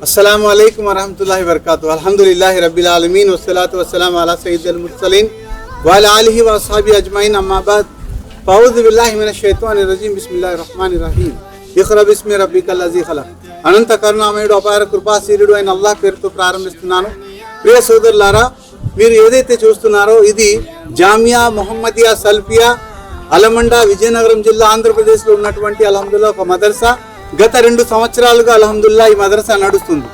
अस्सलामु अलैकुम वरहमतुल्लाहि वबरकातुहू। अल्हम्दुलिल्लाहि रब्बिल आलमीन वस्सलातु वस्सलामु अला सय्यिदिल मुरसलीन व अला आलिहि व अस्हाबिहि अजमईन अम्मा बाद फअऊज़ु बिल्लाहि मिनश शैतानिर रजीम बिस्मिल्लाहिर रहमानिर रहीम ఇఖ్రా బిస్మి రబ్బికల్ లజీ ఖలక్। అనంత కరుణామయుడు అపార కృపాశీలుడు అయిన అల్లాహ్ పేరుతో ప్రారంభిస్తున్నాను। ప్రియ సోదరులారా, మీరు ఏదైతే చూస్తున్నారో ఇది జామియా మొహమ్మదియా సల్ఫియా అలమండ విజయనగరం జిల్లా ఆంధ్రప్రదేశ్లో ఉన్నటువంటి అల్హమ్దుల్లాహ్ ఒక మదర్సా। గత 2 సంవత్సరాలుగా అల్హమ్దుల్లాహ్ ఈ మదర్సా నడుస్తుంది।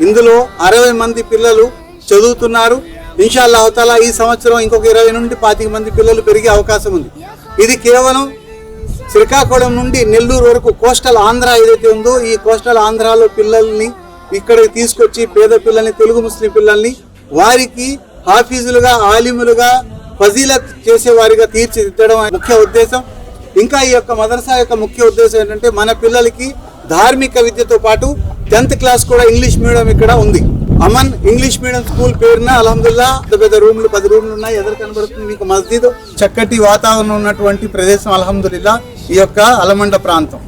ఇందులో 60 మంది పిల్లలు చదువుతున్నారు। ఇన్షాఅల్లాహ్ తఆలా ఈ సంవత్సరం ఇంకొక 20 నుండి 25 మంది పిల్లలు పెరిగే అవకాశం ఉంది। ఇది కేవలం శ్రీకాకుళం నుండి నెల్లూరు వరకు కోస్టల్ ఆంధ్ర ఏదైతే ఉందో ఈ కోస్టల్ ఆంధ్రాలో పిల్లల్ని ఇక్కడికి తీసుకొచ్చి పేద పిల్లల్ని, తెలుగు ముస్లిం పిల్లల్ని వారికి హాఫీజులుగా, ఆలిములుగా, ఫజీలత్ చేసేవారిగా తీర్చిదిద్దడం ముఖ్య ఉద్దేశం। ఇంకా ఈ యొక్క మదర్సా యొక్క ముఖ్య ఉద్దేశం ఏంటంటే మన పిల్లలకి ధార్మిక విద్యతో పాటు 10th క్లాస్ కూడా ఇంగ్లీష్ మీడియం ఇక్కడ ఉంది। అమన్ ఇంగ్లీష్ మీడియం స్కూల్ పేరున అల్హమ్దుల్లాహ్ పెద్ద రూమ్లు 10 రూమ్లు ఉన్నాయి। ఎదురు కనబడుతుంది మీకు మస్జిద్, చక్కటి వాతావరణం ఉన్నటువంటి ప్రదేశం అల్హమ్దుల్లాహ్ ఈ యొక్క అలమండ ప్రాంతం।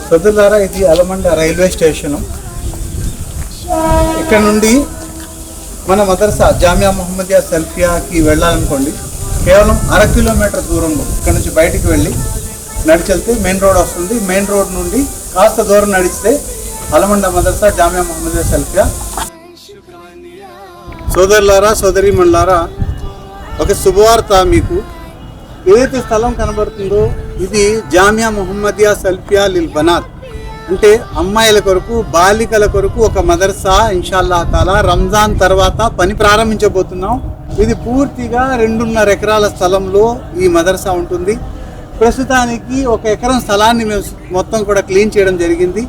సోదరులారా, ఇది అలమండ రైల్వే స్టేషను। ఇక్కడ నుండి మన మదర్సా జామియా మొహమ్మదియా సల్ఫియాకి వెళ్ళాలనుకోండి, కేవలం 1/2 కిలోమీటర్ దూరంలో ఇక్కడ నుంచి బయటికి వెళ్ళి నడిచెళ్తే మెయిన్ రోడ్ వస్తుంది। మెయిన్ రోడ్ నుండి కాస్త దూరం నడిస్తే అలమండ మదర్సా జామియా మొహమ్మదియా సల్ఫియా। సోదరులారా, సోదరీమణులారా, ఒక శుభవార్త మీకు। ఏదైతే స్థలం కనబడుతుందో ఇది జామియా మొహమ్మదియా సల్ఫియా లిల్ బనాత్, అంటే అమ్మాయిల కొరకు, బాలికల కొరకు ఒక మదర్సా। ఇన్షాఅల్లాహ్ తాలా రంజాన్ తర్వాత పని ప్రారంభించబోతున్నాం। ఇది పూర్తిగా 2.5 ఎకరాల స్థలంలో ఈ మదర్సా ఉంటుంది। ప్రస్తుతానికి 1 ఎకరం స్థలాన్ని మేము మొత్తం కూడా క్లీన్ చేయడం జరిగింది।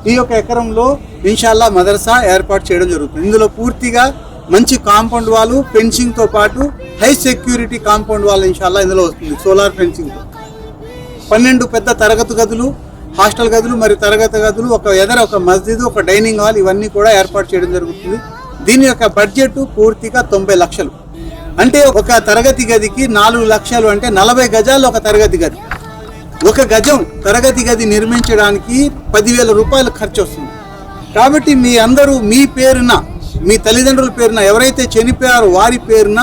ఈ 1 ఎకరంలో ఇన్షాఅల్లాహ్ మదర్సా ఏర్పాటు చేయడం జరుగుతుంది। ఇందులో పూర్తిగా మంచి కాంపౌండ్ వాల్, ఫెన్సింగ్తో పాటు హై సెక్యూరిటీ కాంపౌండ్ వాల్ ఇన్షాఅల్లాహ్ ఇందులో వస్తుంది, సోలార్ ఫెన్సింగ్తో। 12 పెద్ద తరగతి గదులు, హాస్టల్ గదులు మరియు తరగతి గదులు, ఒక మస్జిద్, ఒక డైనింగ్ హాల్, ఇవన్నీ కూడా ఏర్పాటు చేయడం జరుగుతుంది। దీని యొక్క బడ్జెట్ పూర్తిగా 90 లక్షలు। అంటే ఒక తరగతి గదికి 4 లక్షలు, అంటే 40 గజాలు ఒక తరగతి గది। 1 గజం తరగతి గది నిర్మించడానికి 10,000 రూపాయలు ఖర్చు వస్తుంది। కాబట్టి మీ అందరూ మీ పేరున, మీ తల్లిదండ్రుల పేరున, ఎవరైతే చనిపోయారో వారి పేరున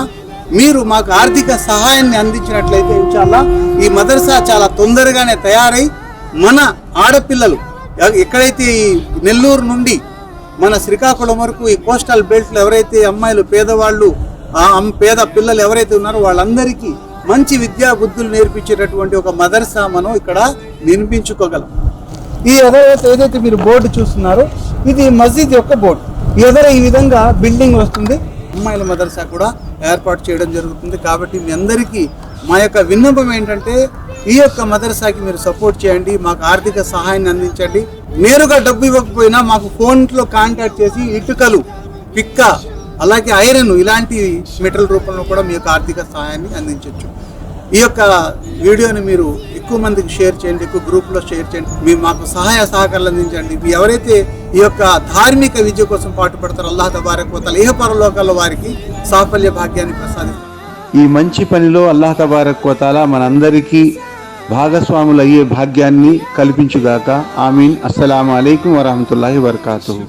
మీరు మాకు ఆర్థిక సహాయాన్ని అందించినట్లయితే ఇన్షాఅల్లాహ్ ఈ మదర్సా చాలా తొందరగానే తయారై మన ఆడపిల్లలు ఎక్కడైతే ఈ నెల్లూరు నుండి మన శ్రీకాకుళం వరకు ఈ కోస్టల్ బెల్ట్లో ఎవరైతే అమ్మాయిలు, పేదవాళ్ళు, పేద పిల్లలు ఎవరైతే ఉన్నారో వాళ్ళందరికీ మంచి విద్యా బుద్ధులు నేర్పించేటటువంటి ఒక మదర్సా మనం ఇక్కడ నిర్మించుకోగలం। ఈ ఏదైతే మీరు బోర్డు చూస్తున్నారో ఇది మస్జిద్ యొక్క బోర్డు। ఎదుర ఈ విధంగా బిల్డింగ్ వస్తుంది, అమ్మాయిల మదర్సా కూడా ఏర్పాటు చేయడం జరుగుతుంది। కాబట్టి మీ అందరికీ మా యొక్క విన్నపం ఏంటంటే ఈ యొక్క మదర్సాకి మీరు సపోర్ట్ చేయండి, మాకు ఆర్థిక సహాయాన్ని అందించండి। నేరుగా డబ్బు ఇవ్వకపోయినా మాకు ఫోన్లో కాంటాక్ట్ చేసి ఇటుకలు, పిక్క, అలాగే ఐరన్ ఇలాంటి మెటల్ రూపంలో కూడా మీ యొక్క ఆర్థిక సహాయాన్ని అందించవచ్చు। ఈ యొక్క వీడియోని మీరు ఎక్కువ మందికి షేర్ చేయండి, ఎక్కువ గ్రూప్లో షేర్ చేయండి, మీరు మాకు సహాయ సహకారాలు అందించండి। ఎవరైతే ఈ యొక్క ధార్మిక విద్య కోసం పాటుపడతారో అల్లాహ్ తబారక్ వ తఆలా ఇహపరలోకాల్లో వారికి సాఫల్య భాగ్యాన్ని ప్రసాదిస్తారు। ఈ మంచి పనిలో అల్లాహ్ తబారక్ వ తఆలా మనందరికీ భాగస్వాములు అయ్యే భాగ్యాన్ని కల్పించుగాక। ఆమీన్। అస్సలాము అలైకుం వరహమతుల్లాహి వబరకాతుహు।